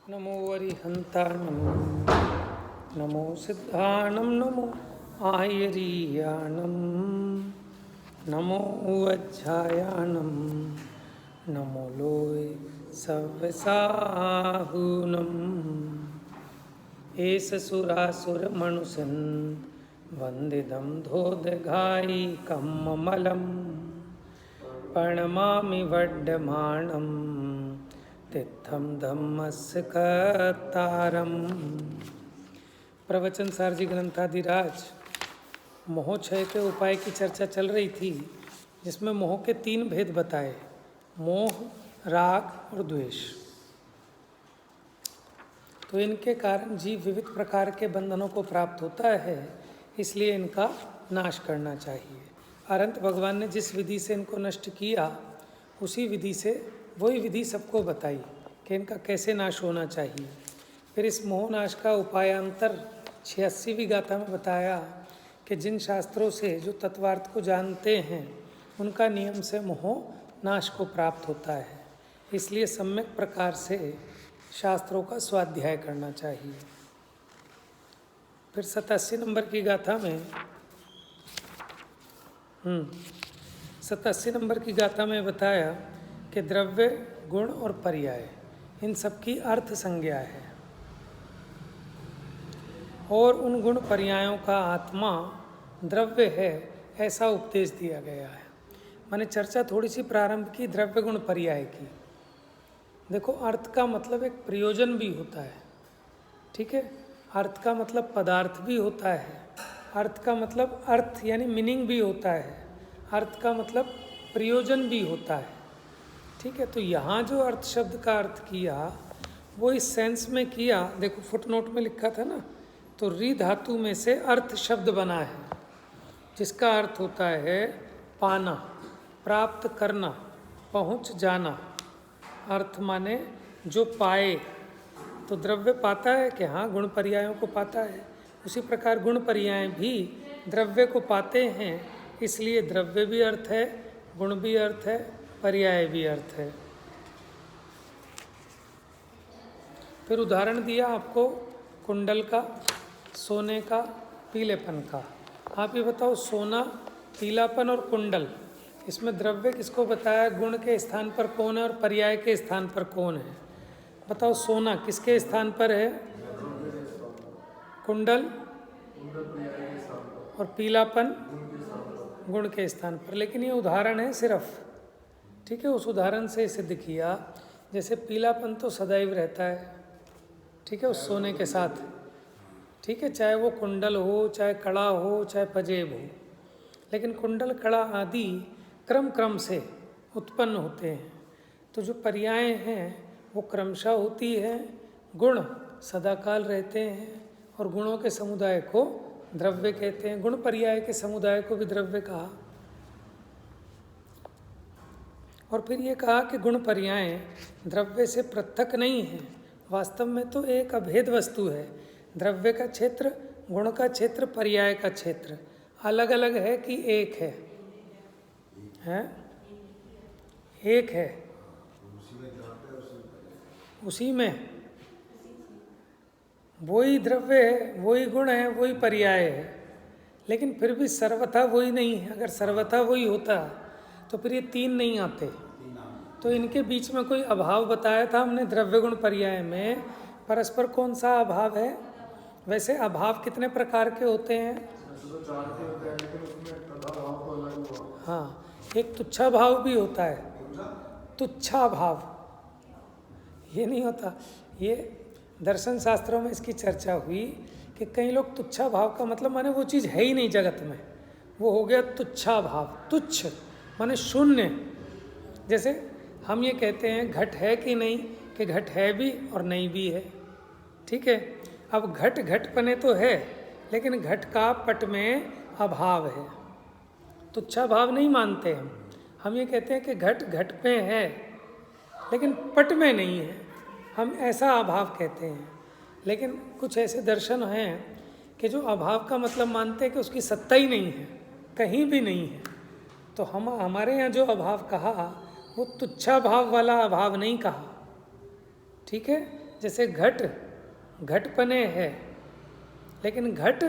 नमो वरिहन्ताणं नमो सिद्धाणं नमो आयरीयाणं नमो वज्झायाणं नमो लोय सव्यसाहूनम् एष सुरासुरमनुषन् वन्दितं धोदघायिकममलं प्रणमामि वड्डमाणं तित्थं धम्मस्य कर्तारम्। प्रवचन सारजी ग्रंथाधिराज मोहक्षय के उपाय की चर्चा चल रही थी, जिसमें मोह के 3 भेद बताए, मोह, राग और द्वेष। तो इनके कारण जीव विविध प्रकार के बंधनों को प्राप्त होता है, इसलिए इनका नाश करना चाहिए। अनंत भगवान ने जिस विधि से इनको नष्ट किया, उसी विधि से वही विधि सबको बताई कि इनका कैसे नाश होना चाहिए। फिर इस मोह नाश का उपायांतर 86वीं गाथा में बताया कि जिन शास्त्रों से जो तत्वार्थ को जानते हैं, उनका नियम से मोह नाश को प्राप्त होता है। इसलिए सम्यक प्रकार से शास्त्रों का स्वाध्याय करना चाहिए। फिर 87 नंबर की गाथा में 87 नंबर की गाथा में बताया कि द्रव्य, गुण और पर्याय, इन सबकी अर्थ संज्ञा है और उन गुण पर्यायों का आत्मा द्रव्य है, ऐसा उपदेश दिया गया है। मैंने चर्चा थोड़ी सी प्रारंभ की द्रव्य गुण पर्याय की। देखो, अर्थ का मतलब एक प्रयोजन भी होता है, ठीक है। अर्थ का मतलब पदार्थ भी होता है, अर्थ का मतलब अर्थ यानी मीनिंग भी होता है, अर्थ का मतलब प्रयोजन भी होता है, ठीक है। तो यहाँ जो अर्थ शब्द का अर्थ किया, वो इस सेंस में किया। देखो, फुटनोट में लिखा था ना, तो री धातु में से अर्थ शब्द बना है, जिसका अर्थ होता है पाना, प्राप्त करना, पहुँच जाना। अर्थ माने जो पाए। तो द्रव्य पाता है कि हाँ, गुण पर्यायों को पाता है। उसी प्रकार गुण पर्याय भी द्रव्य को पाते हैं, इसलिए द्रव्य भी अर्थ है, गुण भी अर्थ है, पर्याय भी अर्थ है। फिर उदाहरण दिया आपको कुंडल का, सोने का, पीलेपन का। आप ये बताओ, सोना, पीलापन और कुंडल, इसमें द्रव्य किसको बताया? गुण के स्थान पर कौन है और पर्याय के स्थान पर कौन है? बताओ, सोना किसके स्थान पर है? कुंडल और पीलापन गुण के स्थान पर। लेकिन ये उदाहरण है सिर्फ, ठीक है। उस उदाहरण से सिद्ध किया, जैसे पीलापन तो सदैव रहता है, ठीक है, उस सोने के साथ, ठीक है, चाहे वो कुंडल हो, चाहे कड़ा हो, चाहे पजेब हो। लेकिन कुंडल, कड़ा आदि क्रम क्रम से उत्पन्न होते हैं। तो जो पर्याय हैं वो क्रमशः होती है। गुण सदाकाल रहते हैं और गुणों के समुदाय को द्रव्य कहते हैं। गुण पर्याय के समुदाय को भी द्रव्य कहा। और फिर ये कहा कि गुण पर्याय द्रव्य से पृथक नहीं है, वास्तव में तो एक अभेद वस्तु है। द्रव्य का क्षेत्र, गुण का क्षेत्र, पर्याय का क्षेत्र अलग अलग है कि एक है? हैं? एक है, उसी में वही द्रव्य है, वही गुण है, वही पर्याय है। लेकिन फिर भी सर्वथा वही नहीं है। अगर सर्वथा वही होता तो फिर ये 3 नहीं आते। तो इनके बीच में कोई अभाव बताया था हमने द्रव्य गुण पर्याय में। परस्पर कौन सा अभाव है? वैसे अभाव कितने प्रकार के होते हैं? हाँ, एक तुच्छा भाव भी होता है। तुच्छा भाव ये नहीं होता। ये दर्शन शास्त्रों में इसकी चर्चा हुई कि कई लोग तुच्छा भाव का मतलब माने वो चीज़ है ही नहीं जगत में, वो हो गया तुच्छा भाव। तुच्छ माने शून्य। जैसे हम ये कहते हैं घट है कि नहीं, कि घट है भी और नहीं भी है, ठीक है। अब घट घटपने तो है, लेकिन घट का पट में अभाव है। तुच्छा भाव नहीं मानते हम ये कहते हैं कि घट घट में है लेकिन पट में नहीं है, हम ऐसा अभाव कहते हैं। लेकिन कुछ ऐसे दर्शन हैं कि जो अभाव का मतलब मानते हैं कि उसकी सत्ता ही नहीं है, कहीं भी नहीं है। तो हम हमारे यहाँ जो अभाव कहा वो तुच्छा भाव वाला अभाव नहीं कहा, ठीक है। जैसे घट घटपने है, लेकिन घट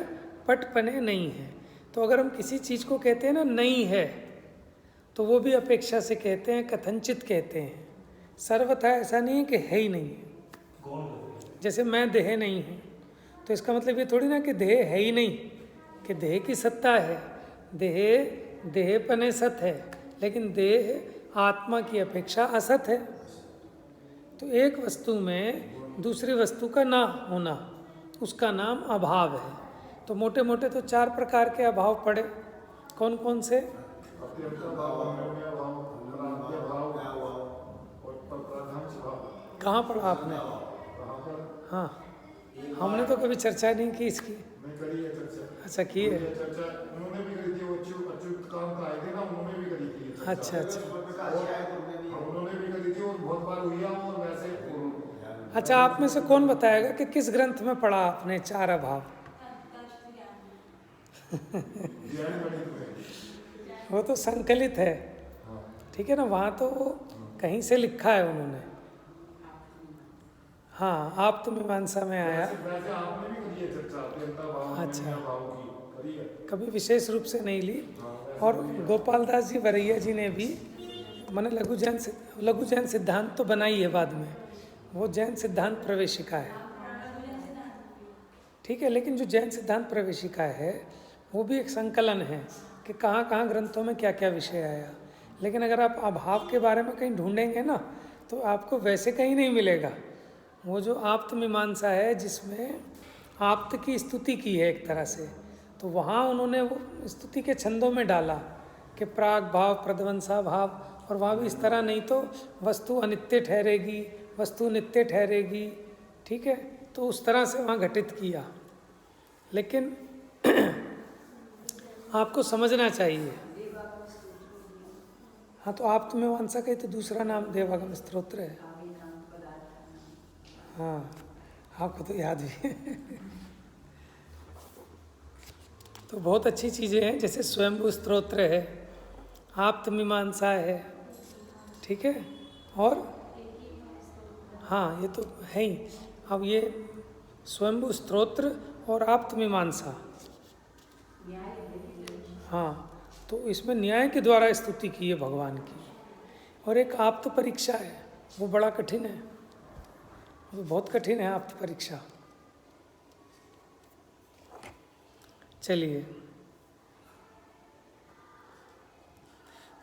पटपने नहीं है। तो अगर हम किसी चीज़ को कहते हैं ना नहीं है, तो वो भी अपेक्षा से कहते हैं, कथनचित कहते हैं। सर्वथा ऐसा नहीं है कि है ही नहीं है। जैसे मैं देह नहीं हूँ, तो इसका मतलब ये थोड़ी ना कि देह है ही नहीं, कि देह की सत्ता है। देहपने सत है, लेकिन देह आत्मा की अपेक्षा असत है। तो एक वस्तु में दूसरी वस्तु का ना होना, उसका नाम अभाव है। तो मोटे मोटे तो 4 प्रकार के अभाव पड़े। कौन कौन से? कहाँ पढ़ा आपने? हाँ, हमने तो कभी चर्चा नहीं की इसकी। अच्छा, की है। अच्छा अच्छा अच्छा, आप में से कौन बताएगा कि किस ग्रंथ में पढ़ा आपने 4 अभाव? वो तो संकलित है, ठीक है ना, वहाँ तो कहीं से लिखा है उन्होंने। हाँ, आप तो मीमांसा में आया। अच्छा, कभी विशेष रूप से नहीं ली। और गोपाल दास जी वरैया जी ने भी मैंने लघु जैन सिद्धांत तो बनाई है बाद में, वो जैन सिद्धांत प्रवेशिका है, ठीक है। लेकिन जो जैन सिद्धांत प्रवेशिका है वो भी एक संकलन है कि कहाँ कहाँ ग्रंथों में क्या क्या विषय आया। लेकिन अगर आप अभाव के बारे में कहीं ढूंढेंगे ना, तो आपको वैसे कहीं नहीं मिलेगा। वो जो आप्त मीमांसा है, जिसमें आप्त की स्तुति की है एक तरह से, तो वहाँ उन्होंने वो स्तुति के छंदों में डाला कि प्राग भाव प्रध्वंसा भाव, और वहाँ भी इस तरह नहीं तो वस्तु अनित्य ठहरेगी, वस्तु नित्य ठहरेगी, ठीक है। तो उस तरह से वहाँ घटित किया। लेकिन आपको समझना चाहिए। हाँ, तो आप तुम्हें मीमांसा कही तो दूसरा नाम देवागम स्तोत्र है। हाँ, आपको तो याद भी है। तो बहुत अच्छी चीज़ें हैं, जैसे स्वयंभू स्तोत्र है, आप्त मीमांसा है, ठीक है। और हाँ, ये तो है ही। अब ये स्वयंभू स्तोत्र और आप्त मीमांसा, हाँ, तो इसमें न्याय के द्वारा स्तुति की है भगवान की। और एक आप्त परीक्षा है, वो बड़ा कठिन है, वो बहुत कठिन है आप्त परीक्षा। चलिए,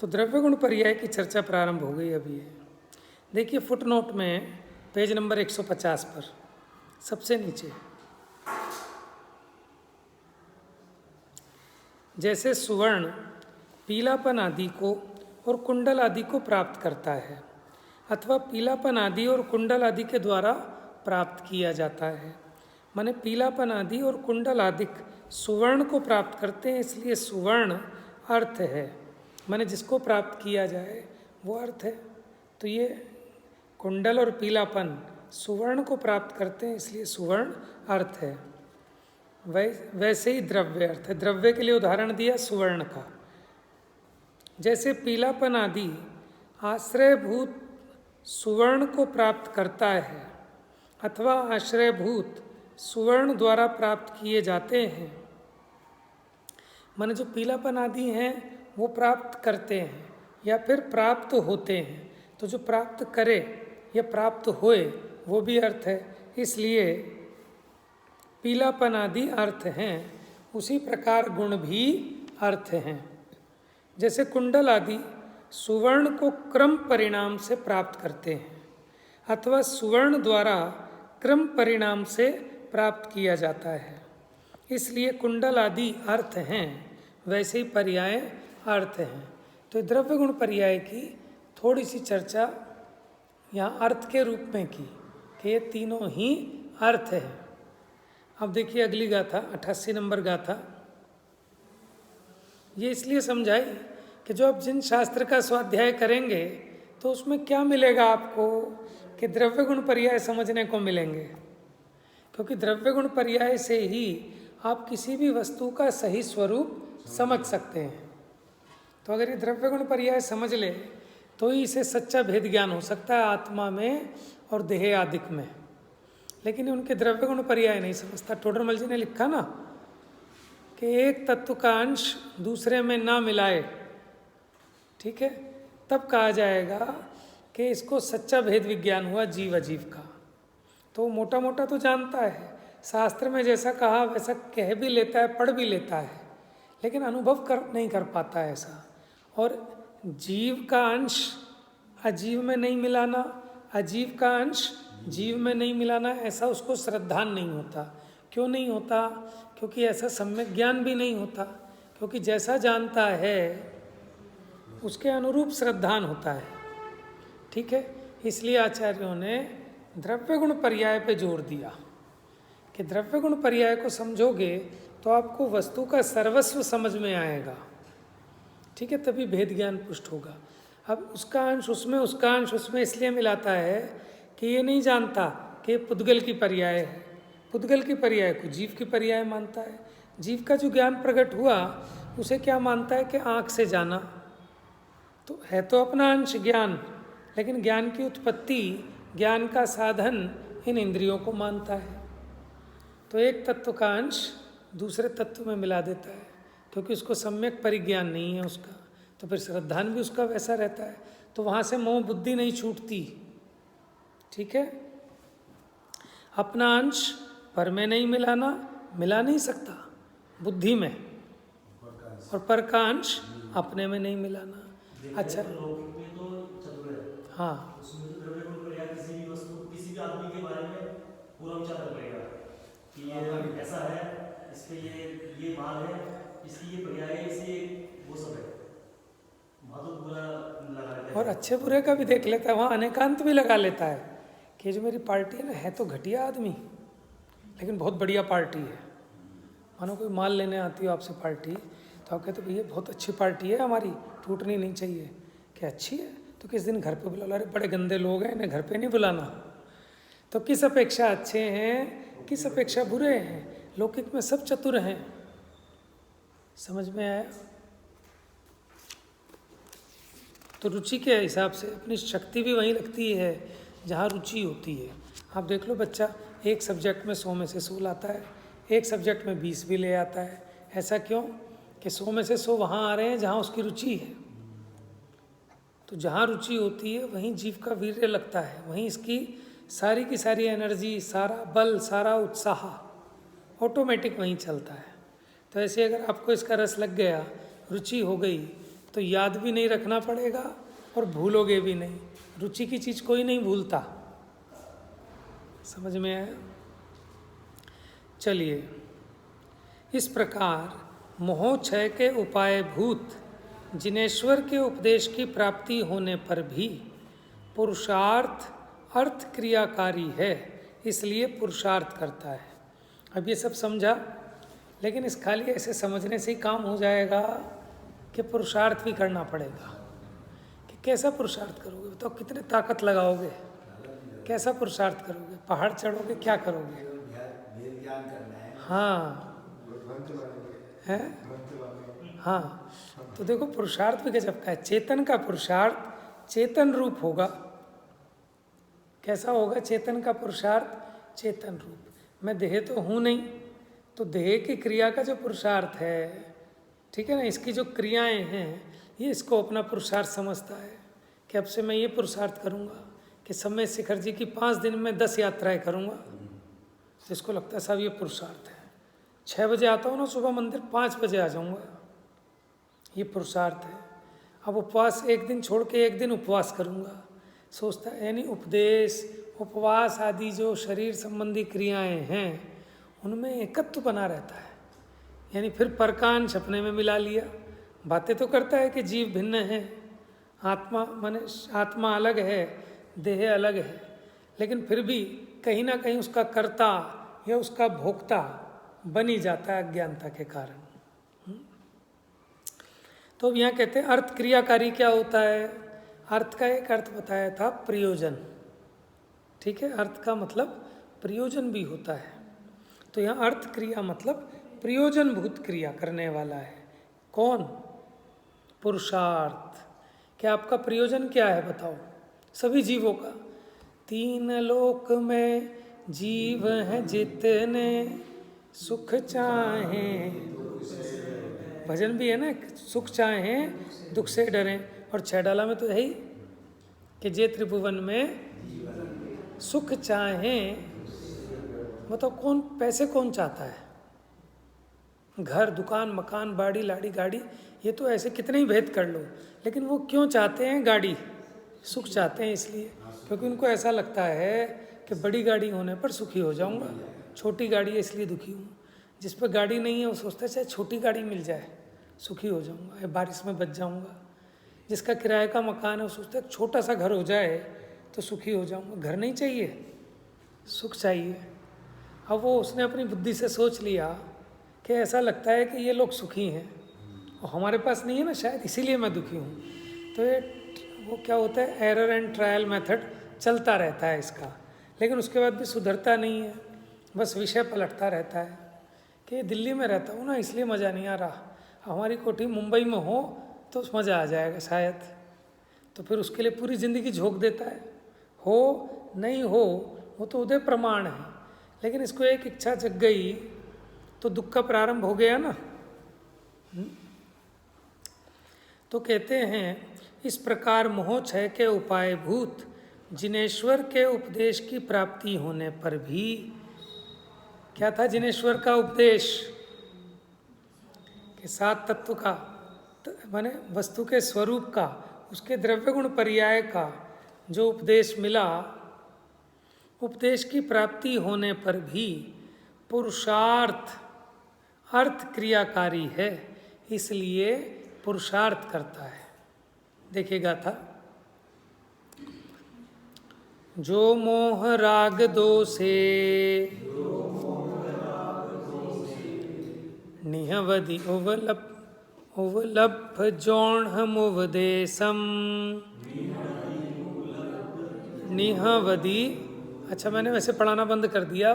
तो द्रव्य गुण पर्याय की चर्चा प्रारंभ हो गई अभी है। देखिए फुटनोट में पेज नंबर 150 पर सबसे नीचे, जैसे सुवर्ण पीलापन आदि को और कुंडल आदि को प्राप्त करता है, अथवा पीलापन आदि और कुंडल आदि के द्वारा प्राप्त किया जाता है। माने पीलापन आदि और कुंडल आदि सुवर्ण को प्राप्त करते हैं, इसलिए सुवर्ण अर्थ है। माने जिसको प्राप्त किया जाए वो अर्थ है। तो ये कुंडल और पीलापन सुवर्ण को प्राप्त करते हैं, इसलिए सुवर्ण अर्थ है। वैसे ही द्रव्य अर्थ है। द्रव्य के लिए उदाहरण दिया सुवर्ण का। जैसे पीलापन आदि आश्रयभूत सुवर्ण को प्राप्त करता है, अथवा आश्रयभूत सुवर्ण द्वारा प्राप्त किए जाते हैं। माने जो पीलापन आदि हैं वो प्राप्त करते हैं या फिर प्राप्त होते हैं। तो जो प्राप्त करे या प्राप्त होए वो भी अर्थ है, इसलिए पीलापन आदि अर्थ हैं। उसी प्रकार गुण भी अर्थ हैं। जैसे कुंडल आदि सुवर्ण को क्रम परिणाम से प्राप्त करते हैं, अथवा सुवर्ण द्वारा क्रम परिणाम से प्राप्त किया जाता है, इसलिए कुंडल आदि अर्थ हैं। वैसे ही पर्याय अर्थ हैं। तो द्रव्य गुण पर्याय की थोड़ी सी चर्चा यहाँ अर्थ के रूप में की कि ये तीनों ही अर्थ है। अब देखिए अगली गाथा 88 नंबर गाथा, ये इसलिए समझाई कि जो आप जिन शास्त्र का स्वाध्याय करेंगे तो उसमें क्या मिलेगा आपको कि द्रव्य गुण पर्याय समझने को मिलेंगे। क्योंकि द्रव्य गुण पर्याय से ही आप किसी भी वस्तु का सही स्वरूप समझ सकते हैं। तो अगर ये द्रव्य गुण पर्याय समझ ले तो ही इसे सच्चा भेद ज्ञान हो सकता है आत्मा में और देह आदिक में। लेकिन उनके द्रव्य गुण पर्याय नहीं समझता। टोडरमल जी ने लिखा ना कि एक तत्व का अंश दूसरे में ना मिलाए, ठीक है, तब कहा जाएगा कि इसको सच्चा भेद विज्ञान हुआ जीव अजीव का। तो मोटा मोटा तो जानता है, शास्त्र में जैसा कहा वैसा कह भी लेता है, पढ़ भी लेता है, लेकिन अनुभव नहीं कर पाता है ऐसा। और जीव का अंश अजीव में नहीं मिलाना, अजीव का अंश जीव में नहीं मिलाना, ऐसा उसको श्रद्धान नहीं होता। क्यों नहीं होता? क्योंकि ऐसा सम्यक ज्ञान भी नहीं होता, क्योंकि जैसा जानता है उसके अनुरूप श्रद्धान होता है, ठीक है। इसलिए आचार्यों ने द्रव्य गुण पर्याय पे जोर दिया कि द्रव्य गुण पर्याय को समझोगे तो आपको वस्तु का सर्वस्व समझ में आएगा, ठीक है, तभी भेद ज्ञान पुष्ट होगा। अब उसका अंश उसमें, उसका अंश उसमें इसलिए मिलाता है कि ये नहीं जानता कि पुद्गल की पर्याय है, पुद्गल की पर्याय को जीव की पर्याय मानता है। जीव का जो ज्ञान प्रकट हुआ उसे क्या मानता है कि आँख से जाना, तो है तो अपना अंश ज्ञान, लेकिन ज्ञान की उत्पत्ति, ज्ञान का साधन इन इंद्रियों को मानता है। तो एक तत्व का अंश दूसरे तत्व में मिला देता है, क्योंकि उसको सम्यक परिज्ञान नहीं है उसका, तो फिर श्रद्धान भी उसका वैसा रहता है। तो वहाँ से मोह बुद्धि नहीं छूटती, ठीक है। अपना अंश पर में नहीं मिलाना, मिला नहीं सकता बुद्धि में, और पर का अंश अपने में नहीं मिलाना। अच्छा, हाँ, उसमें तो द्रव्य गुण पर्याय किसी भी वस्तु, किसी भी आदमी के बारे में पूरा विचार कर लेगा कि ये ऐसा है, इसके ये माल है, इसकी ये पर्याय है, इसे वो सब है, वहाँ तो पूरा लगा लेता है। और अच्छे बुरे का भी देख लेता है, वहाँ अनेकांत भी लगा लेता है कि जो मेरी पार्टी है ना, है तो घटिया आदमी लेकिन बहुत बढ़िया पार्टी है। मानो कोई माल लेने आती हो आपसे पार्टी, तो आप कहते भैया बहुत अच्छी पार्टी है हमारी, टूटनी नहीं चाहिए। क्या अच्छी है? तो किस दिन घर पे बुला लो। अरे बड़े गंदे लोग हैं, इन्हें घर पे नहीं बुलाना। तो किस अपेक्षा अच्छे हैं, किस अपेक्षा बुरे हैं? लौकिक में सब चतुर हैं। समझ में आया? तो रुचि के हिसाब से अपनी शक्ति भी वहीं लगती है जहाँ रुचि होती है। आप देख लो, बच्चा एक सब्जेक्ट में 100 में से 100 लाता है, एक सब्जेक्ट में 20 भी ले आता है। ऐसा क्यों? कि 100 में से 100 वहाँ आ रहे हैं जहाँ उसकी रुचि है। तो जहाँ रुचि होती है वहीं जीव का वीर्य लगता है, वहीं इसकी सारी की सारी एनर्जी, सारा बल, सारा उत्साह ऑटोमेटिक वहीं चलता है। तो ऐसे अगर आपको इसका रस लग गया, रुचि हो गई, तो याद भी नहीं रखना पड़ेगा और भूलोगे भी नहीं। रुचि की चीज़ कोई नहीं भूलता। समझ में आया? चलिए, इस प्रकार मोहोक्षय के उपाय भूत जिनेश्वर के उपदेश की प्राप्ति होने पर भी पुरुषार्थ अर्थ क्रियाकारी है, इसलिए पुरुषार्थ करता है। अब ये सब समझा, लेकिन इस खाली ऐसे समझने से ही काम हो जाएगा कि पुरुषार्थ भी करना पड़ेगा। कि कैसा पुरुषार्थ करोगे? बताओ, कितने ताकत लगाओगे? कैसा पुरुषार्थ करोगे? पहाड़ चढ़ोगे? क्या करोगे? हाँ है, हाँ। तो देखो, पुरुषार्थ भी गजब का है। चेतन का पुरुषार्थ चेतन रूप होगा। कैसा होगा चेतन का पुरुषार्थ? चेतन रूप। मैं देह तो हूँ नहीं, तो देह की क्रिया का जो पुरुषार्थ है, ठीक है ना, इसकी जो क्रियाएं हैं, ये इसको अपना पुरुषार्थ समझता है कि अब से मैं ये पुरुषार्थ करूँगा कि समय शिखर जी की 5 दिन में 10 यात्राएं करूँगा। तो इसको लगता है साहब ये पुरुषार्थ है। 6 बजे आता हूँ ना सुबह मंदिर, 5 बजे आ जाऊँगा, ये पुरुषार्थ है। अब उपवास एक दिन छोड़ के एक दिन उपवास करूँगा, सोचता है। यानी उपदेश, उपवास आदि जो शरीर संबंधी क्रियाएं हैं, उनमें एकत्व बना रहता है। यानी फिर परकांश अपने में मिला लिया। बातें तो करता है कि जीव भिन्न है, आत्मा माने आत्मा अलग है, देह अलग है, लेकिन फिर भी कहीं ना कहीं उसका कर्ता या उसका भोक्ता बनी जाता है अज्ञानता के कारण। तो यहाँ कहते हैं अर्थ क्रियाकारी क्या होता है? अर्थ का एक अर्थ बताया था प्रयोजन, ठीक है। अर्थ का मतलब प्रयोजन भी होता है। तो यहाँ अर्थ क्रिया मतलब प्रयोजन भूत क्रिया करने वाला है। कौन? पुरुषार्थ। क्या आपका प्रयोजन क्या है बताओ? सभी जीवों का 3 लोक में जीव हैं जितने सुख चाहें, भजन भी है ना, सुख चाहें दुख से डरें। और छैडाला में तो है ही कि जे त्रिभुवन में सुख चाहें, मतलब कौन पैसे कौन चाहता है, घर दुकान मकान बाड़ी लाड़ी गाड़ी, ये तो ऐसे कितने ही भेद कर लो, लेकिन वो क्यों चाहते हैं गाड़ी, सुख चाहते हैं इसलिए क्योंकि उनको ऐसा लगता है कि बड़ी गाड़ी होने पर सुखी हो जाऊंगा, छोटी गाड़ी है इसलिए दुखी हूँ। जिस पर गाड़ी नहीं है वो सोचता है चाहे छोटी गाड़ी मिल जाए सुखी हो जाऊंगा, या बारिश में बच जाऊंगा। जिसका किराए का मकान है वो सोचता है छोटा सा घर हो जाए तो सुखी हो जाऊंगा। घर नहीं चाहिए, सुख चाहिए। अब वो उसने अपनी बुद्धि से सोच लिया कि ऐसा लगता है कि ये लोग सुखी हैं और हमारे पास नहीं है ना शायद, इसीलिए मैं दुखी हूँ। तो ये वो क्या होता है, एरर एंड ट्रायल मेथड चलता रहता है इसका, लेकिन उसके बाद भी सुधरता नहीं है, बस विषय पलटता रहता है कि दिल्ली में रहता हूँ ना इसलिए मज़ा नहीं आ रहा, हमारी कोठी मुंबई में हो तो मज़ा आ जाएगा शायद। तो फिर उसके लिए पूरी ज़िंदगी झोंक देता है, हो नहीं हो वो तो उदय प्रमाण है, लेकिन इसको एक इच्छा जग गई तो दुख का प्रारंभ हो गया ना। तो कहते हैं इस प्रकार मोह क्षय के उपाय भूत जिनेश्वर के उपदेश की प्राप्ति होने पर भी, क्या था जिनेश्वर का उपदेश कि सात तत्व का माने वस्तु के स्वरूप का, उसके द्रव्य गुण पर्याय का जो उपदेश मिला, उपदेश की प्राप्ति होने पर भी पुरुषार्थ अर्थ क्रियाकारी है, इसलिए पुरुषार्थ करता है। देखिएगा था, जो मोह राग दोषे निहवधि उवलभ जौणहमुवदेशम निहवधि। अच्छा मैंने वैसे पढ़ाना बंद कर दिया,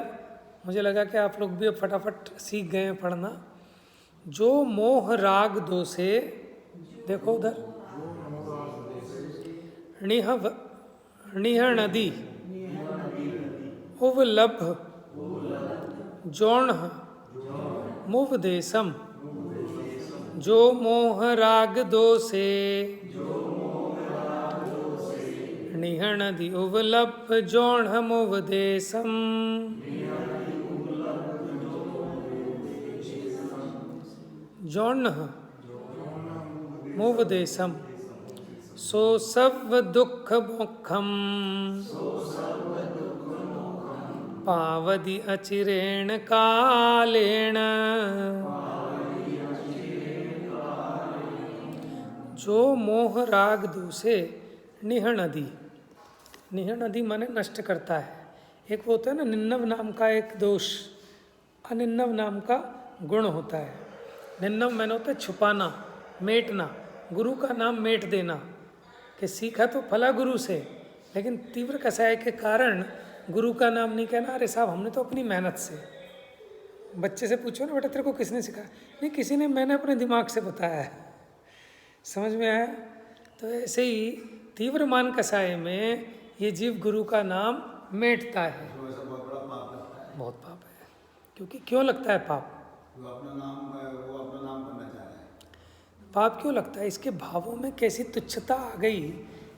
मुझे लगा कि आप लोग भी अब फटाफट सीख गए हैं पढ़ना। जो मोह राग दोषे, देखो उधर, निह नदी उवलभ जौण मुवदेशम, जो मोह राग दोषे निह नदी उवलभ जौण मुवदेशम, जौन मुवदेशम सो सब दुख मोक्षम पावदि अचिरेण कालेण। जो मोह राग दोषे निह नदी, निह नदी माने नष्ट करता है। एक वो होता है ना निन्नव नाम का एक दोष, अनिन्नव नाम का गुण होता है। निन्नव मैंने होता है छुपाना, मेटना, गुरु का नाम मेट देना, कि सीखा तो फला गुरु से, लेकिन तीव्र कसाय के कारण गुरु का नाम नहीं कहना। अरे साहब हमने तो अपनी मेहनत से, बच्चे से पूछो ना बेटा तेरे को किसने सिखाया, नहीं किसी ने, मैंने अपने दिमाग से बताया है। समझ में आया? तो ऐसे ही तीव्र मान कसाय में ये जीव गुरु का नाम मेटता है। बहुत पाप है। क्योंकि क्यों लगता है पाप? वो अपना नाम करना चाह रहा है। पाप क्यों लगता है? इसके भावों में कैसी तुच्छता आ गई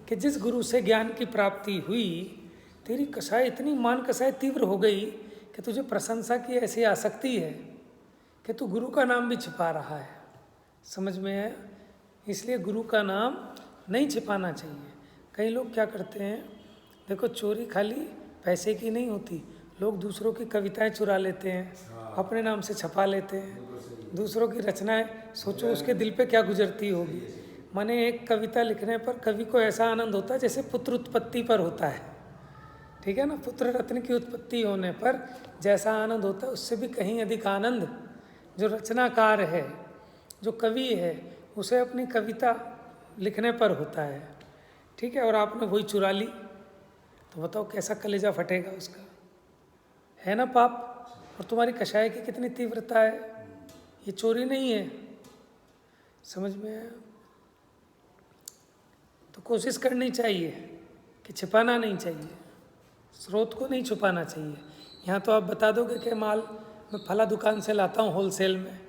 कि जिस गुरु से ज्ञान की प्राप्ति हुई, तेरी कसाई इतनी मान कसाई तीव्र हो गई कि तुझे प्रशंसा की ऐसी आसक्ति है कि तू गुरु का नाम भी छिपा रहा है। समझ में है? इसलिए गुरु का नाम नहीं छिपाना चाहिए। कई लोग क्या करते हैं, देखो चोरी खाली पैसे की नहीं होती, लोग दूसरों की कविताएं चुरा लेते हैं, अपने नाम से छपा लेते हैं, दूसरों की रचनाएं, सोचो उसके दिल पे क्या गुजरती होगी। माने एक कविता लिखने पर कवि को ऐसा आनंद होता है जैसे पुत्र उत्पत्ति पर होता है, ठीक है ना। पुत्र रत्न की उत्पत्ति होने पर जैसा आनंद होता है उससे भी कहीं अधिक आनंद जो रचनाकार है, जो कवि है, उसे अपनी कविता लिखने पर होता है, ठीक है। और आपने वही चुरा ली तो बताओ कैसा कलेजा फटेगा उसका, है ना पाप। और तुम्हारी कषाय की कितनी तीव्रता है, ये चोरी नहीं है। समझ में आया? तो कोशिश करनी चाहिए कि छिपाना नहीं चाहिए, स्रोत को नहीं छुपाना चाहिए। यहाँ तो आप बता दोगे कि माल मैं फला दुकान से लाता हूँ होलसेल में,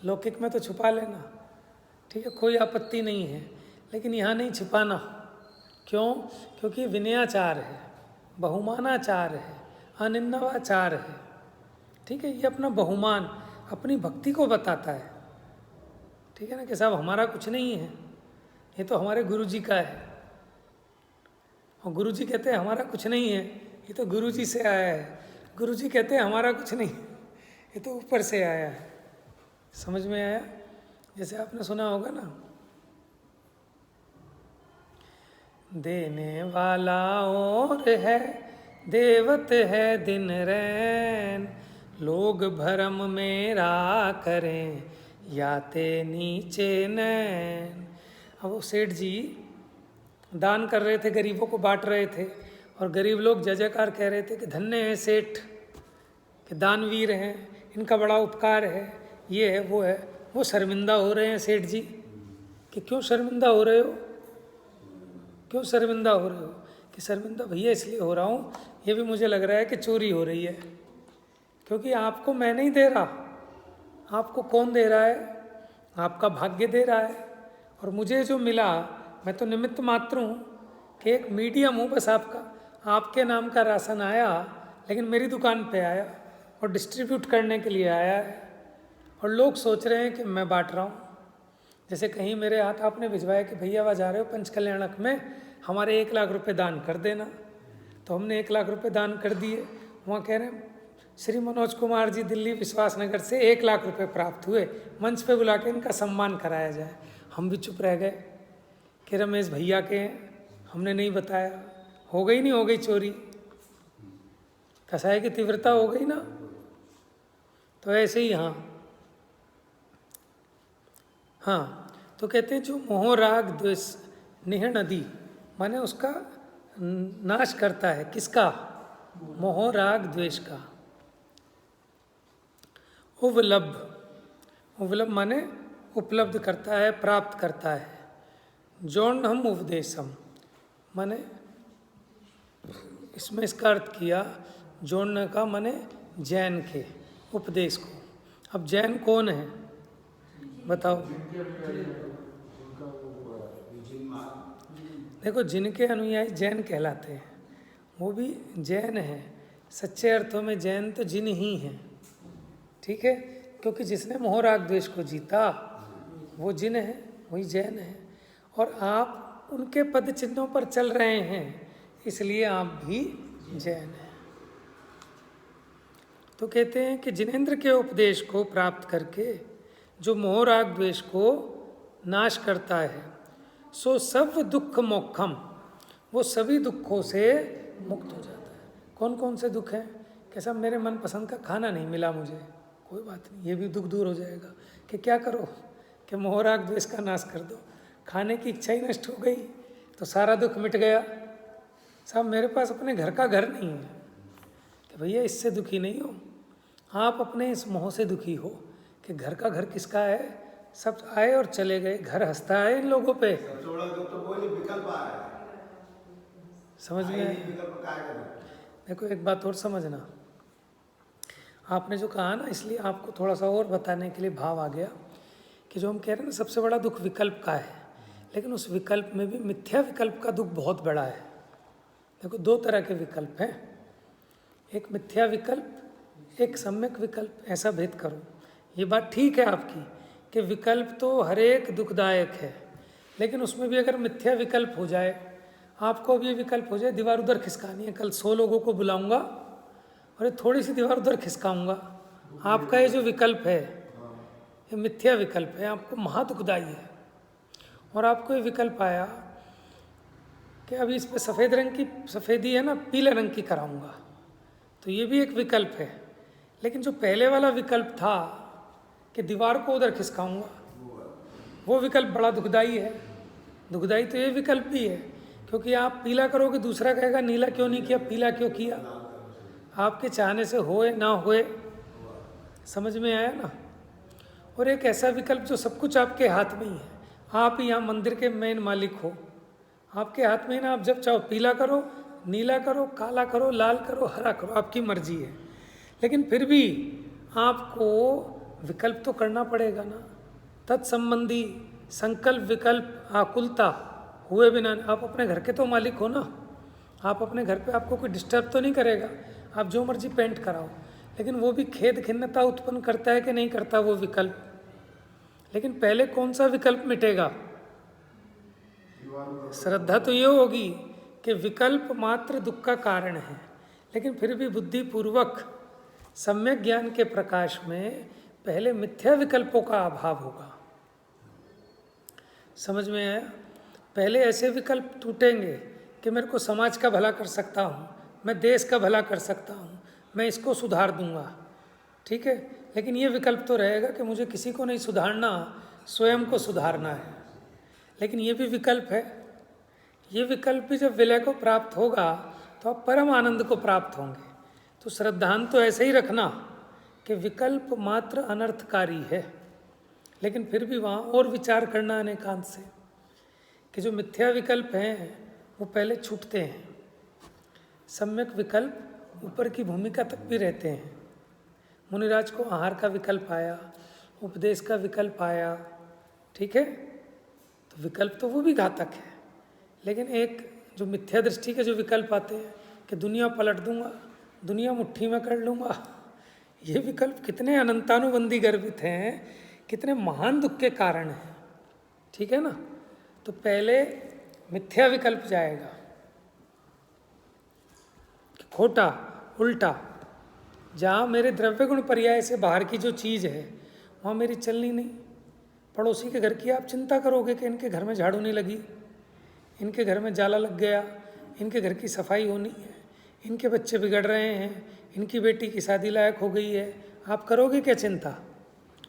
लौकिक में तो छुपा लेना, ठीक है, कोई आपत्ति नहीं है। लेकिन यहाँ नहीं छिपाना। क्यों? क्योंकि विनयाचार है, बहुमानाचार है, अनिंदवाचार है, ठीक है। ये अपना बहुमान, अपनी भक्ति को बताता है, ठीक है ना, कि साहब हमारा कुछ नहीं है, ये तो हमारे गुरु जी का है। और गुरु जी कहते हैं हमारा कुछ नहीं है, ये तो गुरु जी से आया है। गुरु जी कहते हैं हमारा कुछ नहीं, ये तो ऊपर से आया है। समझ में आया? जैसे आपने सुना होगा ना, देने वाला और है, देवत है दिन रैन, लोग भरम मेरा करें, याते नीचे नैन। अब वो सेठ जी दान कर रहे थे, गरीबों को बांट रहे थे, और गरीब लोग जय जयकार कह रहे थे कि धन्य है सेठ, कि दानवीर हैं, इनका बड़ा उपकार है, ये है वो है। वो शर्मिंदा हो रहे हैं सेठ जी कि क्यों शर्मिंदा हो रहे हो, क्यों शर्मिंदा हो रहे हो? कि शर्मिंदा भैया इसलिए हो रहा हूँ, ये भी मुझे लग रहा है कि चोरी हो रही है, क्योंकि आपको मैं नहीं दे रहा। आपको कौन दे रहा है? आपका भाग्य दे रहा है। और मुझे जो मिला, मैं तो निमित्त मात्र हूँ कि एक मीडियम हूँ बस आपका। आपके नाम का राशन आया, लेकिन मेरी दुकान पे आया और डिस्ट्रीब्यूट करने के लिए आया है, और लोग सोच रहे हैं कि मैं बांट रहा हूँ। जैसे कहीं मेरे हाथ आपने भिजवाया कि भैया वहाँ जा रहे हो पंचकल्याणक में, हमारे 1 लाख रुपए दान कर देना। तो हमने 1 लाख रुपए दान कर दिए। वहाँ कह रहे हैं श्री मनोज कुमार जी दिल्ली विश्वास नगर से 1 लाख रुपए प्राप्त हुए, मंच पे बुला के इनका सम्मान कराया जाए। हम भी चुप रह गए कि रमेश भैया के हैं, हमने नहीं बताया। हो गई नहीं हो गई चोरी, कसाई की तीव्रता हो गई ना। तो ऐसे ही हाँ, तो कहते हैं जो मोह राग द्वेष निह नदी, माने उसका नाश करता है। किसका? मोह राग द्वेष का। उवलभ माने उपलब्ध करता है, प्राप्त करता है। जौन उपदेशम माने इसमें इसका अर्थ किया जोड़ने का, माने जैन के उपदेश को। अब जैन कौन है बताओ? देखो, जिनके अनुयायी जैन कहलाते हैं वो भी जैन हैं। सच्चे अर्थों में जैन तो जिन ही हैं, ठीक है, क्योंकि जिसने मोह राग द्वेष को जीता वो जिन है, वही जैन है। और आप उनके पद चिन्हों पर चल रहे हैं, इसलिए आप भी जैन हैं। तो कहते हैं कि जिनेंद्र के उपदेश को प्राप्त करके जो मोह राग द्वेष को नाश करता है, सो सब दुख मोक्षम, वो सभी दुखों से मुक्त हो जाता है। कौन कौन से दुख हैं? कैसा मेरे मन पसंद का खाना नहीं मिला मुझे, कोई बात नहीं, ये भी दुख दूर हो जाएगा। कि क्या करो कि मोह राग द्वेष का नाश कर दो। खाने की इच्छा ही नष्ट हो गई तो सारा दुख मिट गया। साहब मेरे पास अपने घर का घर नहीं है, कि भैया इससे दुखी नहीं हो, आप अपने इस मोह से दुखी हो कि घर का घर किसका है। सब आए और चले गए, घर हंसता है इन लोगों पे। समझ में आए? देखो एक बात और समझना, आपने जो कहा ना, इसलिए आपको थोड़ा सा और बताने के लिए भाव आ गया कि जो हम कह रहे हैं ना, सबसे बड़ा दुख विकल्प का है, लेकिन उस विकल्प में भी मिथ्या विकल्प का दुख बहुत बड़ा है। देखो 2 तरह के विकल्प हैं, एक मिथ्या विकल्प, एक सम्यक विकल्प। ऐसा भेद करो। ये बात ठीक है आपकी कि विकल्प तो हर एक दुखदायक है, लेकिन उसमें भी अगर मिथ्या विकल्प हो जाए, आपको भी ये विकल्प हो जाए दीवार उधर खिसकानी है, कल 100 लोगों को बुलाऊंगा और ये थोड़ी सी दीवार उधर खिसकाऊंगा, आपका ये जो विकल्प है ये मिथ्या विकल्प है, आपको महादुखदायी है। और आपको ये विकल्प आया कि अभी इस पर सफ़ेद रंग की सफ़ेदी है ना, पीले रंग की कराऊंगा, तो ये भी एक विकल्प है। लेकिन जो पहले वाला विकल्प था कि दीवार को उधर खिसकाऊंगा, वो विकल्प बड़ा दुखदाई है। दुखदाई तो ये विकल्प भी है, क्योंकि आप पीला करोगे, दूसरा कहेगा नीला क्यों नहीं किया, पीला क्यों किया। आपके चाहने से होए ना होए, समझ में आया ना। और एक ऐसा विकल्प जो सब कुछ आपके हाथ में ही है, आप ही यहाँ मंदिर के मेन मालिक हो, आपके हाथ में ना, आप जब चाहो पीला करो, नीला करो, काला करो, लाल करो, हरा करो, आपकी मर्जी है। लेकिन फिर भी आपको विकल्प तो करना पड़ेगा ना। तत्संबंधी संकल्प विकल्प आकुलता हुए बिना, आप अपने घर के तो मालिक हो ना। आप अपने घर पे आपको कोई डिस्टर्ब तो नहीं करेगा, आप जो मर्जी पेंट कराओ, लेकिन वो भी खेद खिन्नता उत्पन्न करता है कि नहीं करता वो विकल्प। लेकिन पहले कौन सा विकल्प मिटेगा? श्रद्धा तो ये होगी कि विकल्प मात्र दुख का कारण है, लेकिन फिर भी बुद्धिपूर्वक सम्यक ज्ञान के प्रकाश में पहले मिथ्या विकल्पों का अभाव होगा। समझ में आया? पहले ऐसे विकल्प टूटेंगे कि मेरे को समाज का भला कर सकता हूँ, मैं देश का भला कर सकता हूँ, मैं इसको सुधार दूंगा, ठीक है। लेकिन ये विकल्प तो रहेगा कि मुझे किसी को नहीं सुधारना, स्वयं को सुधारना है। लेकिन ये भी विकल्प है। ये विकल्प भी जब विलय को प्राप्त होगा तो आप परम आनंद को प्राप्त होंगे। तो श्रद्धांत तो ऐसे ही रखना कि विकल्प मात्र अनर्थकारी है, लेकिन फिर भी वहाँ और विचार करना अनेकांत से कि जो मिथ्या विकल्प हैं वो पहले छूटते हैं। सम्यक विकल्प ऊपर की भूमिका तक भी रहते हैं। मुनिराज को आहार का विकल्प आया, उपदेश का विकल्प आया, ठीक है। तो विकल्प तो वो भी घातक है, लेकिन एक जो मिथ्या दृष्टि के जो विकल्प आते हैं कि दुनिया पलट दूंगा, दुनिया मुट्ठी में कर लूँगा, ये विकल्प कितने अनंतानुबंधी गर्भित हैं, कितने महान दुख के कारण हैं, ठीक है ना। तो पहले मिथ्या विकल्प जाएगा, खोटा उल्टा। जहाँ मेरे द्रव्य गुण पर्याय से बाहर की जो चीज़ है वहाँ मेरी चलनी नहीं। पड़ोसी के घर की आप चिंता करोगे कि इनके घर में झाड़ू नहीं लगी, इनके घर में जाला लग गया, इनके घर की सफाई होनी है, इनके बच्चे बिगड़ रहे हैं, इनकी बेटी की शादी लायक हो गई है। आप करोगे क्या चिंता?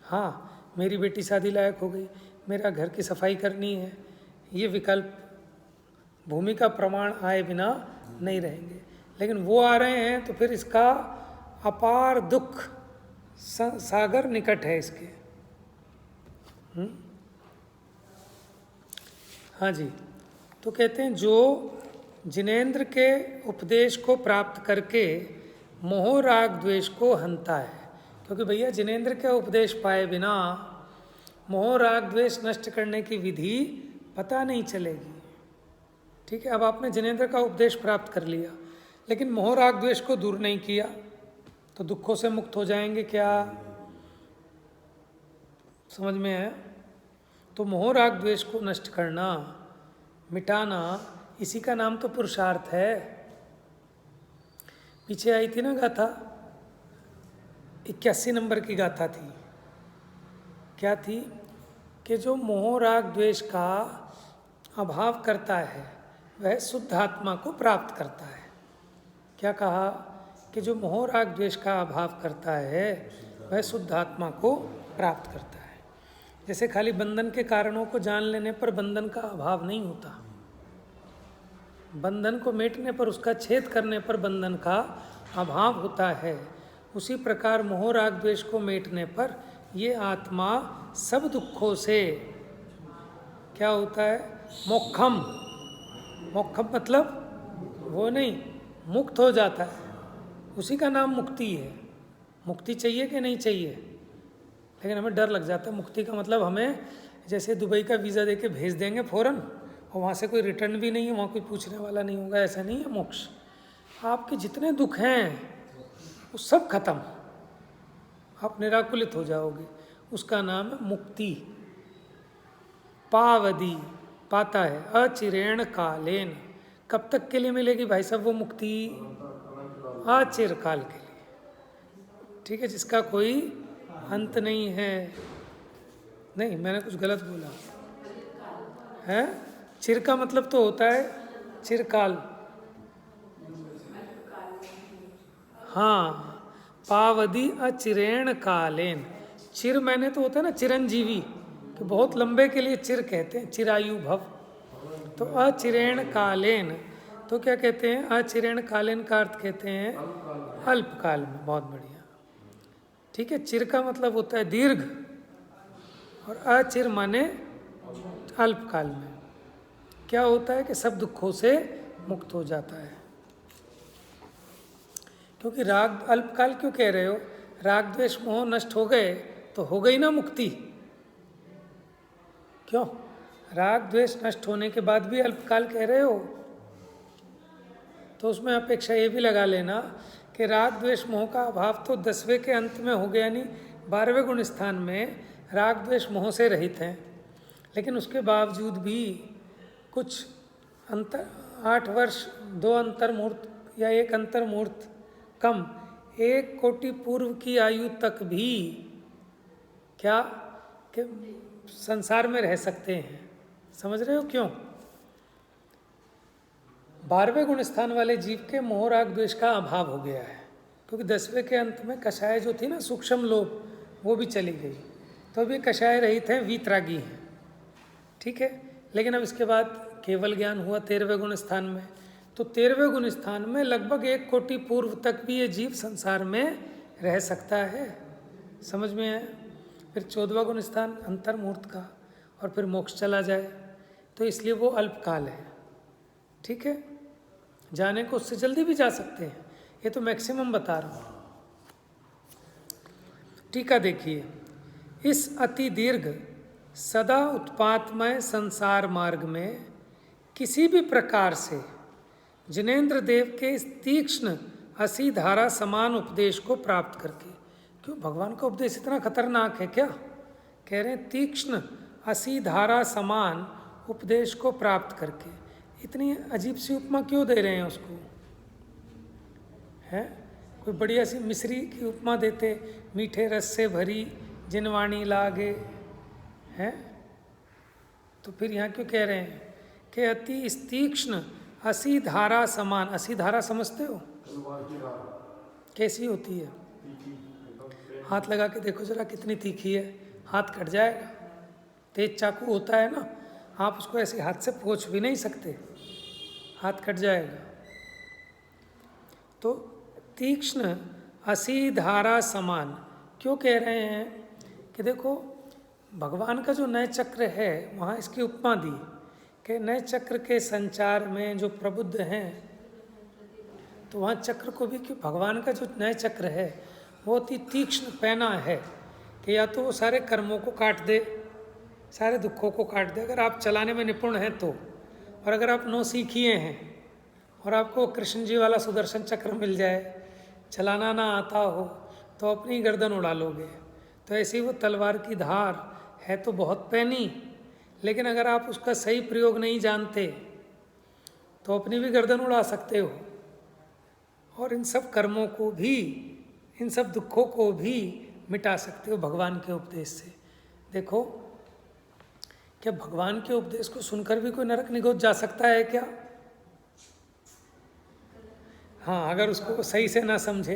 हाँ, मेरी बेटी शादी लायक हो गई, मेरा घर की सफाई करनी है। ये विकल्प भूमिका प्रमाण आए बिना नहीं रहेंगे। लेकिन वो आ रहे हैं तो फिर इसका अपार दुख सागर निकट है इसके। हाँ जी। तो कहते हैं जो जिनेंद्र के उपदेश को प्राप्त करके मोह राग द्वेष को हंता है, क्योंकि भैया जिनेंद्र के उपदेश पाए बिना मोह राग द्वेष नष्ट करने की विधि पता नहीं चलेगी, ठीक है। अब आपने जिनेंद्र का उपदेश प्राप्त कर लिया, लेकिन मोह राग द्वेष को दूर नहीं किया तो दुखों से मुक्त हो जाएंगे क्या? समझ में है? तो मोह राग द्वेष को नष्ट करना, मिटाना, इसी का नाम तो पुरुषार्थ है। पीछे आई थी ना गाथा, 81 नंबर की गाथा थी। क्या थी? कि जो मोह राग द्वेष का अभाव करता है वह शुद्ध आत्मा को प्राप्त करता है। क्या कहा? कि जो मोह राग द्वेष का अभाव करता है वह शुद्ध आत्मा को प्राप्त करता है। जैसे खाली बंधन के कारणों को जान लेने पर बंधन का अभाव नहीं होता, बंधन को मिटने पर, उसका छेद करने पर बंधन का अभाव होता है। उसी प्रकार मोह राग द्वेष को मिटने पर ये आत्मा सब दुखों से क्या होता है? मोक्षम। मोक्षम मतलब वो नहीं, मुक्त हो जाता है। उसी का नाम मुक्ति है। मुक्ति चाहिए कि नहीं चाहिए? लेकिन हमें डर लग जाता है। मुक्ति का मतलब हमें जैसे दुबई का वीज़ा देके भेज देंगे फ़ौरन, और वहाँ से कोई रिटर्न भी नहीं है, वहाँ कोई पूछने वाला नहीं होगा, ऐसा नहीं है मोक्ष। आपके जितने दुख हैं वो सब खत्म, आप निराकुलित हो जाओगे। उसका नाम है मुक्ति। पावदी पाता है, अचिरेण कालेन। कब तक के लिए मिलेगी भाई साहब वो मुक्ति? अचिर काल के लिए, ठीक है, जिसका कोई अंत नहीं है। नहीं, मैंने कुछ गलत बोला है। चिर का मतलब तो होता है चिरकाल। हाँ, पावदी अचिरेण कालेन। चिर मैंने तो होता है ना चिरंजीवी, कि बहुत लंबे के लिए चिर कहते हैं, चिरायु भव। तो अचिरेण कालेन तो क्या कहते हैं? अचिरेण कालेन का अर्थ कहते हैं अल्पकाल में। बहुत बढ़िया, ठीक है। चिर का मतलब होता है दीर्घ, और अचिर माने अल्पकाल में। क्या होता है कि सब दुखों से मुक्त हो जाता है। क्योंकि राग अल्पकाल क्यों कह रहे हो? राग द्वेष मोह नष्ट हो गए तो हो गई ना मुक्ति। क्यों? राग द्वेष नष्ट होने के बाद भी अल्पकाल कह रहे हो, तो उसमें अपेक्षा ये भी लगा लेना कि राग द्वेष मोह का अभाव तो 10वें के अंत में हो गया, यानी 12वें गुण स्थान में राग द्वेष मोह से रहित हैं। लेकिन उसके बावजूद भी कुछ अंतर, 8 वर्ष 2 अंतर्मुहूर्त या 1 अंतर्मुहूर्त कम 1 कोटि पूर्व की आयु तक भी क्या कि संसार में रह सकते हैं। समझ रहे हो क्यों? 12वें गुण स्थान वाले जीव के मोह राग द्वेष का अभाव हो गया है, क्योंकि 10वें के अंत में कषाय जो थी ना, सूक्ष्म लोभ, वो भी चली गई। तो अभी कषाय रहित हैं, वीतरागी हैं, ठीक है। लेकिन अब इसके बाद केवल ज्ञान हुआ 13वें गुण स्थान में, तो 13वें गुण स्थान में लगभग 1 कोटि पूर्व तक भी ये जीव संसार में रह सकता है। समझ में आया? फिर 14वां गुण स्थान अंतर्मुहूर्त का, और फिर मोक्ष चला जाए, तो इसलिए वो अल्पकाल है, ठीक है। जाने को उससे जल्दी भी जा सकते हैं, ये तो मैक्सिमम बता रहा हूँ। टीका देखिए, इस अति दीर्घ सदा उत्पातमय संसार मार्ग में किसी भी प्रकार से जिनेन्द्र देव के इस तीक्ष्ण असी धारा समान उपदेश को प्राप्त करके, क्यों भगवान का उपदेश इतना खतरनाक है क्या? कह रहे हैं तीक्ष्ण असी धारा समान उपदेश को प्राप्त करके। इतनी अजीब सी उपमा क्यों दे रहे हैं उसको? है कोई बढ़िया सी मिश्री की उपमा देते, मीठे रस से भरी जिनवाणी लागे, हैं? तो फिर यहाँ क्यों कह रहे हैं कि अति तीक्ष्ण असी धारा समान। असी धारा समझते हो? कैसी होती है? हाथ लगा के देखो जरा कितनी तीखी है, हाथ कट जाएगा। तेज चाकू होता है ना, आप उसको ऐसे हाथ से पोंछ भी नहीं सकते, हाथ कट जाएगा। तो तीक्ष्ण असी धारा समान क्यों कह रहे हैं कि देखो भगवान का जो नय चक्र है, वहाँ इसकी उपमा दी कि नय चक्र के संचार में जो प्रबुद्ध हैं, तो वहाँ चक्र को भी, क्यों भगवान का जो नय चक्र है वो अति तीक्ष्ण पैना है कि या तो वो सारे कर्मों को काट दे, सारे दुखों को काट दे, अगर आप चलाने में निपुण हैं तो। और अगर आप नौसिखिए हैं और आपको कृष्ण जी वाला सुदर्शन चक्र मिल जाए, चलाना ना आता हो, तो अपनी गर्दन उड़ा लोगे। तो ऐसी वो तलवार की धार है तो बहुत पैनी, लेकिन अगर आप उसका सही प्रयोग नहीं जानते तो अपनी भी गर्दन उड़ा सकते हो, और इन सब कर्मों को भी, इन सब दुखों को भी मिटा सकते हो भगवान के उपदेश से। देखो क्या भगवान के उपदेश को सुनकर भी कोई नरक निगोच जा सकता है क्या? हाँ, अगर उसको सही से ना समझे,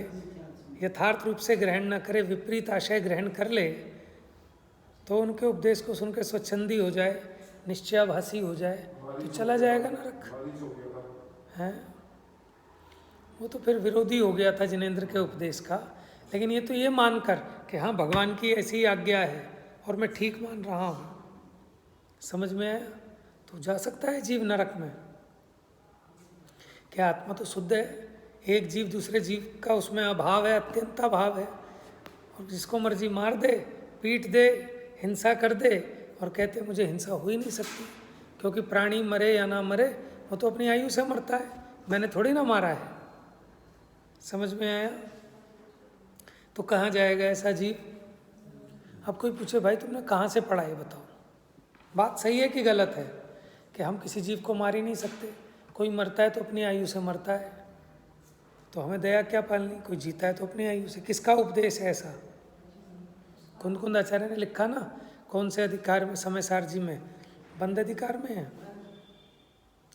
यथार्थ रूप से ग्रहण न करे, विपरीत आशय ग्रहण कर ले, तो उनके उपदेश को सुनकर स्वच्छंदी हो जाए, निश्चयाभासी हो जाए, तो चला जाएगा नरक। हैं? वो तो फिर विरोधी हो गया था जिनेन्द्र के उपदेश का। लेकिन ये तो ये मानकर कि हाँ भगवान की ऐसी आज्ञा है और मैं ठीक मान रहा हूँ, समझ में आया, तो जा सकता है जीव नरक में। क्या आत्मा तो शुद्ध है, एक जीव दूसरे जीव का उसमें अभाव है, अत्यंत अभाव है, और जिसको मर्जी मार दे, पीट दे, हिंसा कर दे, और कहते मुझे हिंसा हो ही नहीं सकती, क्योंकि प्राणी मरे या ना मरे वो तो अपनी आयु से मरता है, मैंने थोड़ी ना मारा है। समझ में आया? तो कहाँ जाएगा ऐसा जीव? अब कोई पूछे भाई तुमने कहाँ से पढ़ा है, बताओ बात सही है कि गलत है कि हम किसी जीव को मार ही नहीं सकते? कोई मरता है तो अपनी आयु से मरता है, तो हमें दया क्या पालनी? कोई जीता है तो अपनी आयु से। किसका उपदेश है ऐसा? कुंद आचार्य ने लिखा ना, कौन से अधिकार में? समय सार जी में बंद अधिकार में है।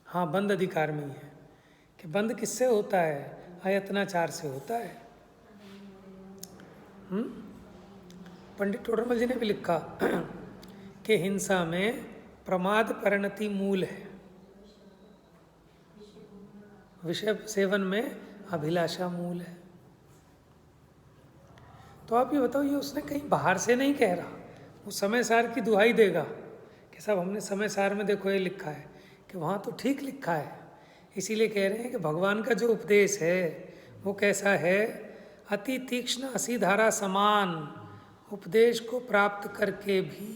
हाँ, बंद अधिकार में ही है कि बंद किससे होता है? आयतनाचार से होता है। पंडित टोडरमल जी ने भी लिखा कि हिंसा में प्रमाद परिणति मूल है, विषय सेवन में अभिलाषा मूल है। तो आप ये बताओ, ये उसने कहीं बाहर से नहीं कह रहा, वो समय सार की दुहाई देगा कि साहब हमने समय सार में देखो ये लिखा है, कि वहाँ तो ठीक लिखा है। इसीलिए कह रहे हैं कि भगवान का जो उपदेश है वो कैसा है? अति तीक्ष्ण असी धारा समान उपदेश को प्राप्त करके भी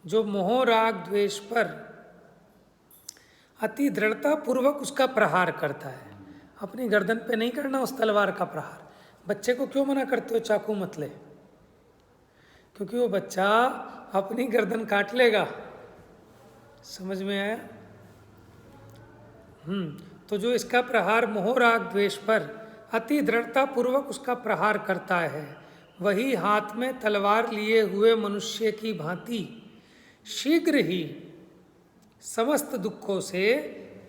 जो मोह राग द्वेष पर अति दृढ़ता पूर्वक उसका प्रहार करता है। अपनी गर्दन पे नहीं करना उस तलवार का प्रहार। बच्चे को क्यों मना करते हो चाकू मत ले? क्योंकि वो बच्चा अपनी गर्दन काट लेगा। समझ में आया? तो जो इसका प्रहार मोह राग द्वेष पर अति दृढ़ता पूर्वक उसका प्रहार करता है, वही हाथ में तलवार लिए हुए मनुष्य की भांति शीघ्र ही समस्त दुखों से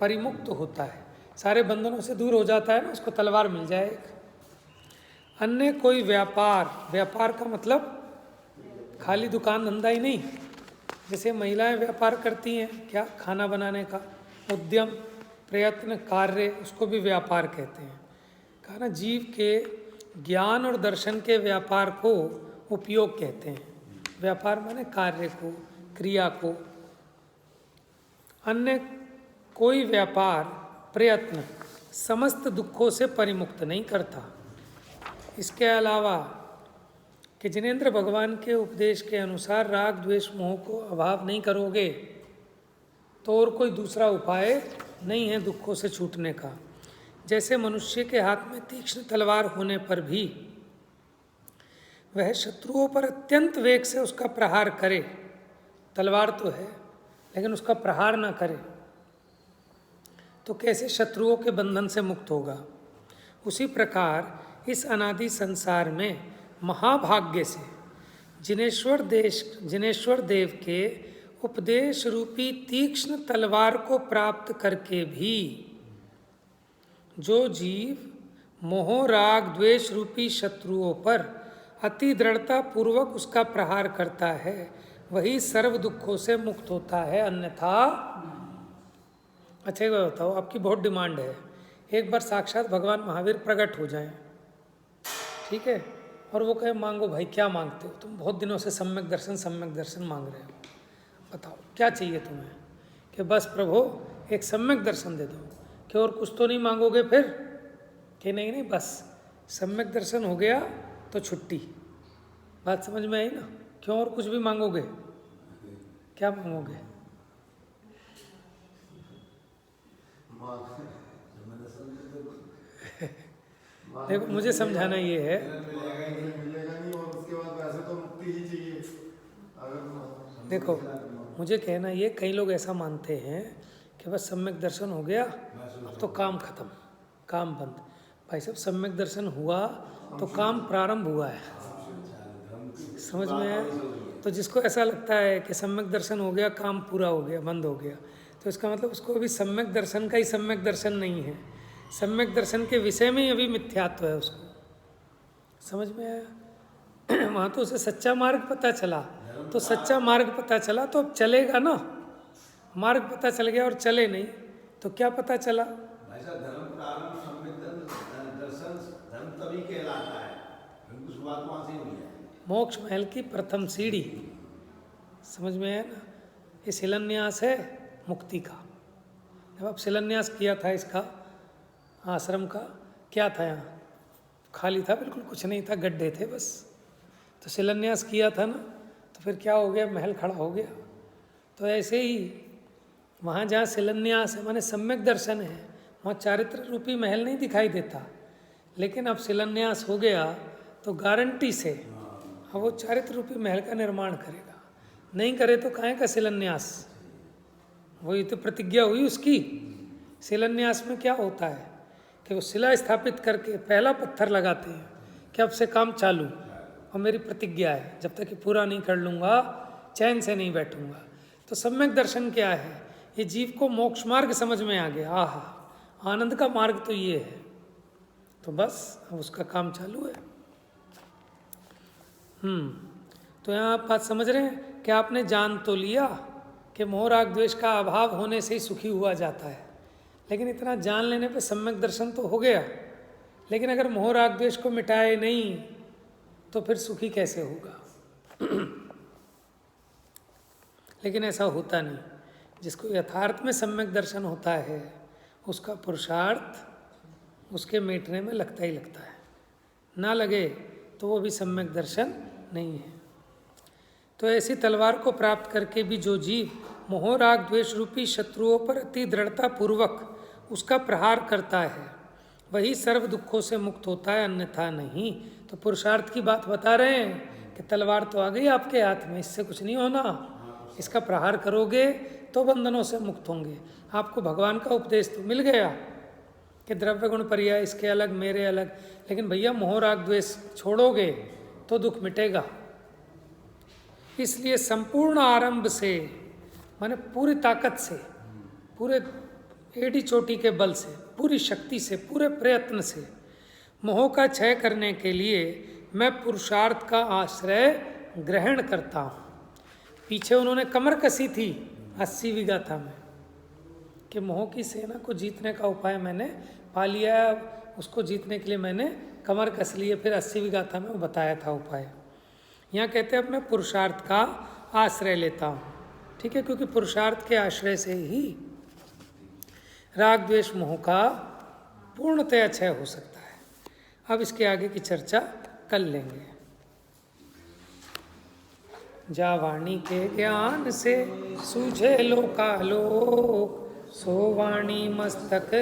परिमुक्त होता है। सारे बंधनों से दूर हो जाता है ना, उसको तलवार मिल जाए एक। अन्य कोई व्यापार, व्यापार का मतलब खाली दुकान धंधा ही नहीं। जैसे महिलाएं व्यापार करती हैं, क्या? खाना बनाने का उद्यम, प्रयत्न, कार्य, उसको भी व्यापार कहते हैं। कहा ना, जीव के ज्ञान और दर्शन के व्यापार को उपयोग कहते हैं। व्यापार माने कार्य को, क्रिया को। अन्य कोई व्यापार, प्रयत्न समस्त दुखों से परिमुक्त नहीं करता। इसके अलावा कि जिनेंद्र भगवान के उपदेश के अनुसार राग द्वेष मोह को अभाव नहीं करोगे तो और कोई दूसरा उपाय नहीं है दुखों से छूटने का। जैसे मनुष्य के हाथ में तीक्ष्ण तलवार होने पर भी वह शत्रुओं पर अत्यंत वेग से उसका प्रहार करे, तलवार तो है लेकिन उसका प्रहार ना करे, तो कैसे शत्रुओं के बंधन से मुक्त होगा? उसी प्रकार इस अनादि संसार में महाभाग्य से जिनेश्वर देव के उपदेश रूपी तीक्ष्ण तलवार को प्राप्त करके भी जो जीव मोह राग द्वेष रूपी शत्रुओं पर अति दृढ़ता पूर्वक उसका प्रहार करता है, वही सर्व दुखों से मुक्त होता है, अन्यथा। अच्छा, ये बताओ, आपकी बहुत डिमांड है, एक बार साक्षात भगवान महावीर प्रकट हो जाएं, ठीक है, और वो कहे मांगो भाई, क्या मांगते हो तुम? बहुत दिनों से सम्यक दर्शन मांग रहे हो, बताओ क्या चाहिए तुम्हें? कि बस प्रभु एक सम्यक दर्शन दे दो। कि और कुछ तो नहीं मांगोगे फिर? कि नहीं, बस सम्यक दर्शन हो गया तो छुट्टी। बात समझ में आई ना? क्यों और कुछ भी मांगोगे? क्या मांगोगे? देखो, मुझे समझाना ये है, देखो मुझे कहना ये, कई लोग ऐसा मानते हैं कि बस सम्यक दर्शन हो गया अब तो काम खत्म, काम बंद। भाई साहब, सम्यक दर्शन हुआ तो काम प्रारंभ हुआ है। समझ में आया? तो जिसको ऐसा लगता है कि सम्यक दर्शन हो गया, काम पूरा हो गया, बंद हो गया, तो इसका मतलब उसको अभी सम्यक दर्शन का ही सम्यक दर्शन नहीं है, सम्यक दर्शन के विषय में ही अभी मिथ्यात्व है उसको। समझ में आया? वहाँ तो उसे सच्चा मार्ग पता चला, तो सच्चा मार्ग पता चला तो अब चलेगा ना। मार्ग पता चल गया और चले नहीं तो क्या पता चला? भाई साहब, धर्म प्रारंभ सम्यक दर्शन धर्म तभी कहलाता है, क्योंकि शुरुआत वहाँ से ही हुई है। मोक्ष महल की प्रथम सीढ़ी, समझ में आया ना? ये शिलान्यास है मुक्ति का। जब आप शिलान्यास किया था इसका आश्रम का, क्या था? यहाँ खाली था, बिल्कुल कुछ नहीं था, गड्ढे थे बस। तो शिलान्यास किया था ना, तो फिर क्या हो गया? महल खड़ा हो गया। तो ऐसे ही वहाँ जहाँ शिलान्यास है माने सम्यक दर्शन है, वहाँ चारित्र रूपी महल नहीं दिखाई देता, लेकिन अब शिलान्यास हो गया तो गारंटी से अब वो चारित्र रूपी महल का निर्माण करेगा। नहीं करे तो काहे का शिलान्यास? वही तो प्रतिज्ञा हुई उसकी। शिलान्यास में क्या होता है कि वो शिला स्थापित करके पहला पत्थर लगाते हैं कि अब से काम चालू, और मेरी प्रतिज्ञा है जब तक कि पूरा नहीं कर लूँगा चैन से नहीं बैठूंगा। तो सम्यक दर्शन क्या है? ये जीव को मोक्ष मार्ग समझ में आ गया। आहा, आनंद का मार्ग तो ये है, तो बस अब उसका काम चालू है। तो यहाँ आप बात समझ रहे हैं कि आपने जान तो लिया कि मोह राग द्वेष का अभाव होने से ही सुखी हुआ जाता है, लेकिन इतना जान लेने पे सम्यक दर्शन तो हो गया, लेकिन अगर मोह राग द्वेष को मिटाए नहीं तो फिर सुखी कैसे होगा? लेकिन ऐसा होता नहीं। जिसको यथार्थ में सम्यक दर्शन होता है उसका पुरुषार्थ उसके मिटने में लगता ही लगता है, ना लगे तो वो भी सम्यक दर्शन नहीं है। तो ऐसी तलवार को प्राप्त करके भी जो जीव मोह राग द्वेष रूपी शत्रुओं पर अति दृढ़ता पूर्वक उसका प्रहार करता है, वही सर्व दुखों से मुक्त होता है, अन्यथा नहीं। तो पुरुषार्थ की बात बता रहे हैं कि तलवार तो आ गई आपके हाथ में, इससे कुछ नहीं होना, इसका प्रहार करोगे तो बंधनों से मुक्त होंगे। आपको भगवान का उपदेश तो मिल गया कि द्रव्य गुण पर्याय इसके अलग मेरे अलग, लेकिन भैया मोह राग द्वेष छोड़ोगे तो दुख मिटेगा। इसलिए संपूर्ण आरंभ से, माने पूरी ताकत से, पूरे एड़ी चोटी के बल से, पूरी शक्ति से, पूरे प्रयत्न से मोह का क्षय करने के लिए मैं पुरुषार्थ का आश्रय ग्रहण करता हूँ। पीछे उन्होंने कमर कसी थी 80 विगाथा में कि मोह की सेना को जीतने का उपाय मैंने पा लिया, उसको जीतने के लिए मैंने कमर कस ली है। फिर 80 विगाथा में वो बताया था उपाय। यहाँ कहते हैं अब मैं पुरुषार्थ का आश्रय लेता हूँ, ठीक है, क्योंकि पुरुषार्थ के आश्रय से ही राग द्वेष मोह का पूर्णतया क्षय हो सकता है। अब इसके आगे की चर्चा कर लेंगे। जा वाणी के ज्ञान से सूझे लोकालोक, सो वाणी मस्तक